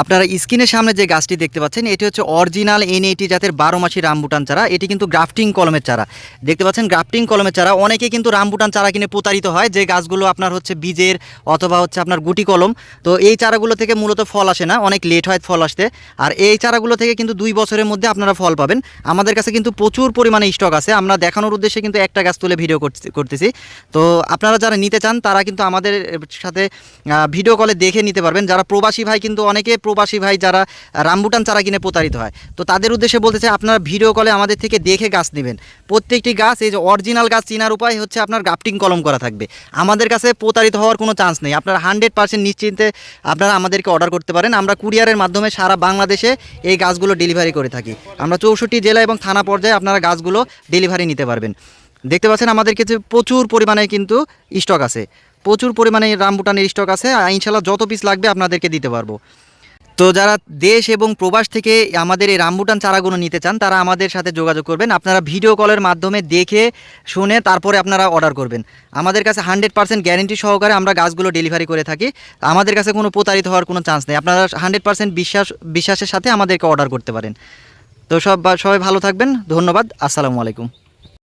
আপনারা স্ক্রিনের সামনে যে গাছটি দেখতে পাচ্ছেন এটি হচ্ছে অরিজিনাল N80 জাতের 12 মাসি রামবুটান চারা। এটি কিন্তু গ্রাফটিং কলমের চারা। দেখতে পাচ্ছেন গ্রাফটিং কলমের চারা। অনেকে কিন্তু রামবুটান চারা কিনে প্রতারিত হয়, যে গাছগুলো আপনার হচ্ছে বীজের অথবা হচ্ছে আপনার গুটি কলম। তো এই চারাগুলো থেকে মূলত ফল আসে না, অনেক লেট হয় ফল আসতে। আর এই চারাগুলো থেকে কিন্তু 2 বছরের মধ্যে আপনারা ফল পাবেন। আমাদের কাছে কিন্তু প্রচুর পরিমাণে স্টক আছে। আমরা দেখানোর উদ্দেশ্যে কিন্তু একটা গাছ তুলে ভিডিও করতেছি। তো আপনারা যারা নিতে চান তারা কিন্তু আমাদের সাথে ভিডিও কলে দেখে নিতে পারবেন। যারা প্রবাসী ভাই, কিন্তু অনেকে প্রবাসী ভাই যারা রামবুটান চারা কিনে প্রতারিত হয়, তো তাদের উদ্দেশ্যে বলতে চাই আপনারা ভিডিও কলে আমাদের থেকে দেখে গাছ নেবেন। প্রত্যেকটি গাছ, এই যে অরিজিনাল গাছ চেনার উপায় হচ্ছে আপনার গ্রাফটিং কলম করা থাকবে। আমাদের কাছে প্রতারিত হওয়ার কোনো চান্স নেই। আপনারা 100% নিশ্চিন্তে আপনারা আমাদেরকে অর্ডার করতে পারেন। আমরা কুরিয়ারের মাধ্যমে সারা বাংলাদেশে এই গাছগুলো ডেলিভারি করে থাকি। আমরা 64 জেলা এবং থানা পর্যায়ে আপনারা গাছগুলো ডেলিভারি নিতে পারবেন। দেখতে পাচ্ছেন আমাদের কাছে প্রচুর পরিমাণে কিন্তু স্টক আছে, প্রচুর পরিমাণে রামবুটানের স্টক আছে। ইনশাল্লাহ যত পিস লাগবে আপনাদেরকে দিতে পারবো। তো যারা দেশ এবং প্রবাস থেকে আমাদের এই রামবুটান চারাগুলো নিতে চান তারা আমাদের সাথে যোগাযোগ করবেন। আপনারা ভিডিও কলের মাধ্যমে দেখে শুনে তারপরে আপনারা অর্ডার করবেন। আমাদের কাছে 100% গ্যারেন্টি সহকারে আমরা গাছগুলো ডেলিভারি করে থাকি। আমাদের কাছে কোনো প্রতারিত হওয়ার কোনো চান্স নেই। আপনারা 100% বিশ্বাসের সাথে আমাদেরকে অর্ডার করতে পারেন। তো সবাই ভালো থাকবেন। ধন্যবাদ। আসসালামু আলাইকুম।